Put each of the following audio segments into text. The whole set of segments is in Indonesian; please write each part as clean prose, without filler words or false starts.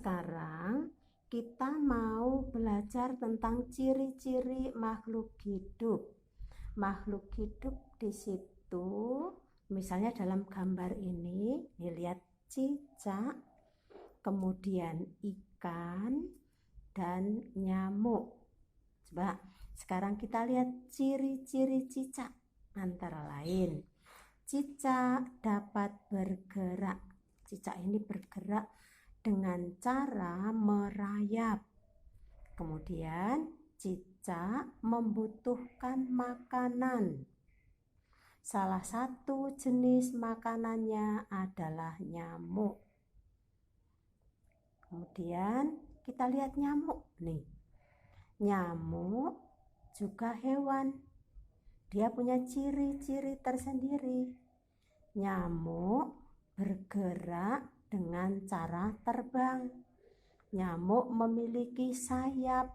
Sekarang kita mau belajar tentang ciri-ciri makhluk hidup. Makhluk hidup di situ, misalnya dalam gambar ini, lihat cicak, kemudian ikan, dan nyamuk. Coba sekarang kita lihat ciri-ciri cicak. Antara lain, cicak dapat bergerak. Cicak ini bergerak dengan cara merayap. Kemudian cicak membutuhkan makanan. Salah satu jenis makanannya adalah nyamuk. Kemudian kita lihat nyamuk nih. Nyamuk juga hewan. Dia punya ciri-ciri tersendiri. Nyamuk bergerak dengan cara terbang. Nyamuk memiliki sayap.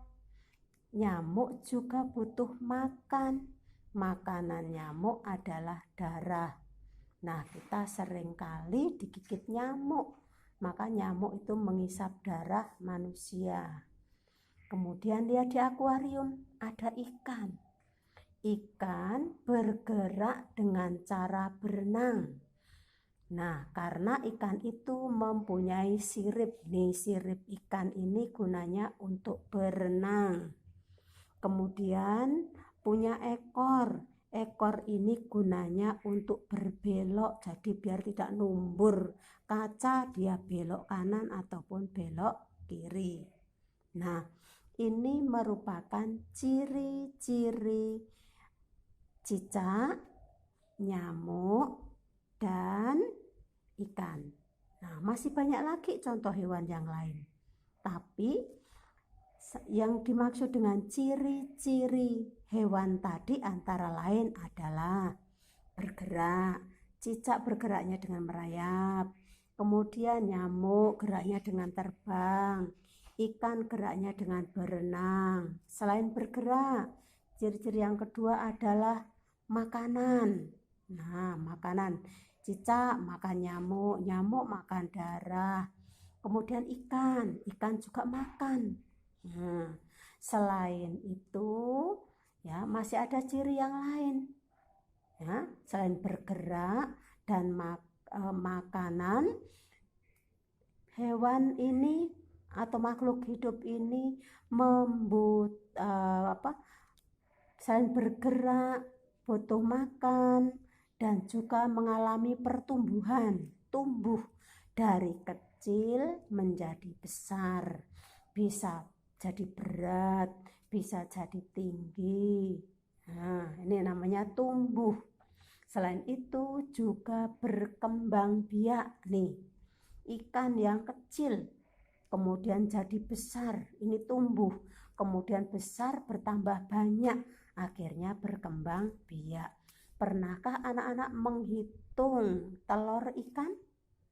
Nyamuk juga butuh makan. Makanan nyamuk adalah darah. Nah, kita seringkali digigit nyamuk. Maka nyamuk itu menghisap darah manusia. Kemudian lihat di akuarium ada ikan. Ikan bergerak dengan cara berenang. Nah, karena ikan itu mempunyai sirip. Nih, sirip ikan ini gunanya untuk berenang. Kemudian punya ekor. Ekor ini gunanya untuk berbelok. Jadi biar tidak numbur kaca, dia belok kanan ataupun belok kiri. Nah, ini merupakan ciri-ciri cicak, nyamuk, dan ikan. Nah, masih banyak lagi contoh hewan yang lain. Tapi yang dimaksud dengan ciri-ciri hewan tadi antara lain adalah bergerak. Cicak bergeraknya dengan merayap. Kemudian nyamuk geraknya dengan terbang. Ikan geraknya dengan berenang. Selain bergerak, ciri-ciri yang kedua adalah makanan. Nah, makanan. Cicak makan nyamuk, nyamuk makan darah. Kemudian ikan juga makan. Nah, selain itu ya masih ada ciri yang lain. Ya, selain bergerak dan makanan, hewan ini atau makhluk hidup ini selain bergerak, butuh makan, dan juga mengalami pertumbuhan, tumbuh dari kecil menjadi besar, bisa jadi berat, bisa jadi tinggi. Nah, ini namanya tumbuh. Selain itu juga berkembang biak nih. Ikan yang kecil kemudian jadi besar, ini tumbuh, kemudian besar bertambah banyak, akhirnya berkembang biak. Pernahkah anak-anak menghitung telur ikan?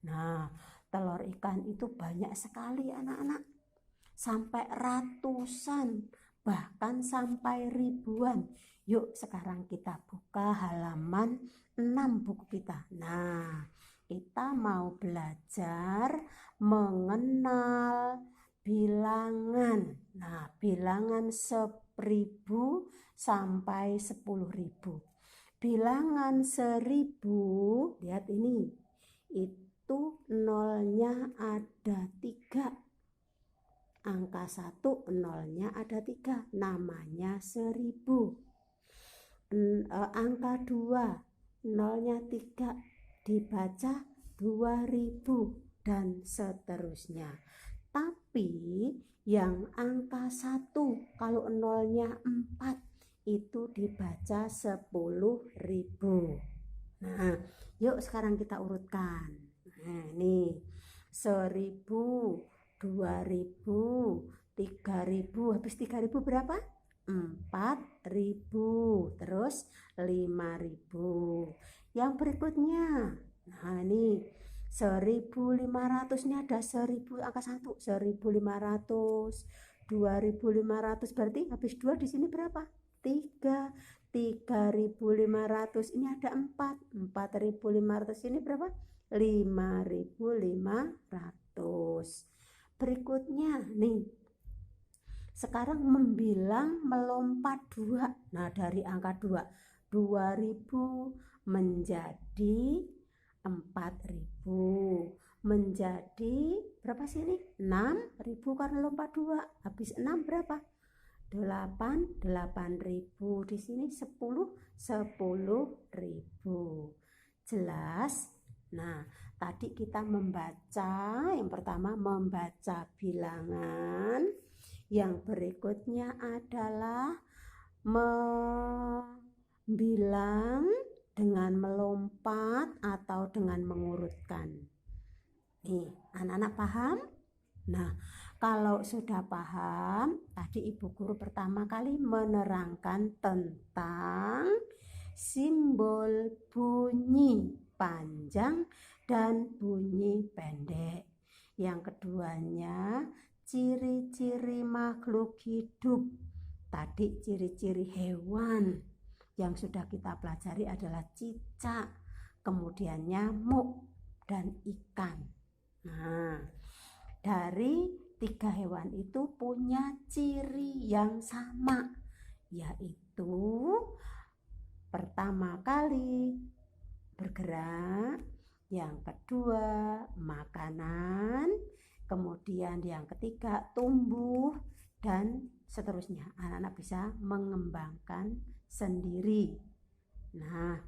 Nah, telur ikan itu banyak sekali anak-anak, sampai ratusan, bahkan sampai ribuan. Yuk sekarang kita buka halaman 6 buku kita. Nah, kita mau belajar mengenal bilangan. Nah, bilangan 1000 sampai 10.000. Bilangan 1000, lihat ini, itu nolnya ada 3. Angka 1 nolnya ada 3, namanya 1000. Angka 2 nolnya 3, dibaca 2000, dan seterusnya. Tapi yang angka 1 kalau nolnya 4 itu dibaca 10.000. Nah, yuk sekarang kita urutkan. Nah, ini 1000, 2000, 3000. Habis 3000 berapa? 4000. Terus 5000. Yang berikutnya, nah ini 1500, ini ada 1000 angka 1, 1500, 2500, berarti habis 2 di sini berapa? 3. 3500, ini ada 4. 4500, ini berapa? 5500. berikutnya nih. Sekarang membilang melompat 2. Nah, dari angka 2, 2000 menjadi 4000. Menjadi berapa sih ini? 6000 karena lompat 2. Habis 6 berapa? 8.000. Di sini 10.000. Jelas? Nah, tadi kita membaca, yang pertama membaca bilangan, yang berikutnya adalah membilang dengan melompat atau dengan mengurutkan. Nih, anak-anak paham? Nah, kalau sudah paham, tadi Ibu Guru pertama kali menerangkan tentang simbol bunyi panjang dan bunyi pendek. Yang keduanya, ciri-ciri makhluk hidup. Tadi ciri-ciri hewan yang sudah kita pelajari adalah cicak, kemudian nyamuk, dan ikan. Nah, dari 3 hewan itu punya ciri yang sama, yaitu pertama kali bergerak, yang kedua makanan, kemudian yang ketiga tumbuh, dan seterusnya. Anak-anak bisa mengembangkan sendiri. Nah,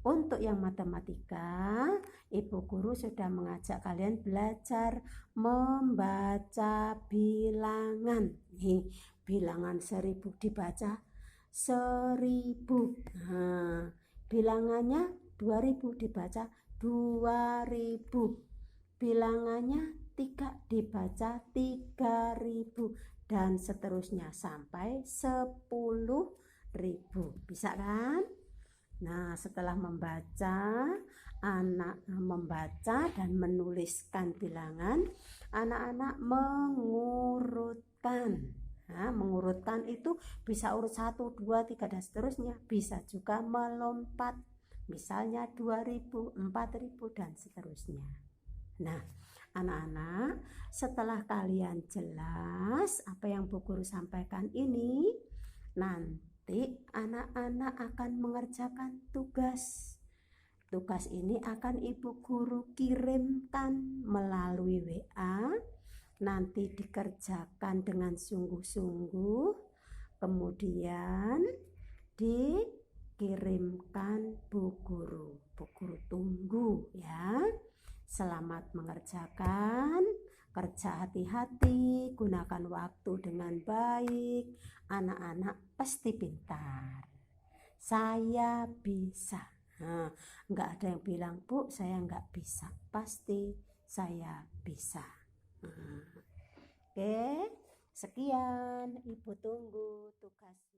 untuk yang matematika, Ibu Guru sudah mengajak kalian belajar membaca bilangan. Nih, bilangan 1000 dibaca 1000. Nah, bilangannya 2000 dibaca 2000. Bilangannya 3 dibaca 3000 dan seterusnya sampai 10.000. Bisa kan? Nah, setelah membaca, anak membaca dan menuliskan bilangan, anak-anak mengurutkan. Nah, mengurutkan itu bisa urut 1, 2, 3 dan seterusnya. Bisa juga melompat. Misalnya 2000, 4000 dan seterusnya. Nah, anak-anak, setelah kalian jelas apa yang Bu Guru sampaikan ini, nanti anak-anak akan mengerjakan tugas. Tugas ini akan Ibu Guru kirimkan melalui WA. Nanti dikerjakan dengan sungguh-sungguh, kemudian dikirimkan Bu Guru. Bu Guru tunggu ya. Selamat mengerjakan, kerja hati-hati, gunakan waktu dengan baik. Anak-anak pasti pintar. Saya bisa. Nah, nggak ada yang bilang, Bu, saya nggak bisa. Pasti saya bisa. Oke, sekian. Ibu tunggu tugas.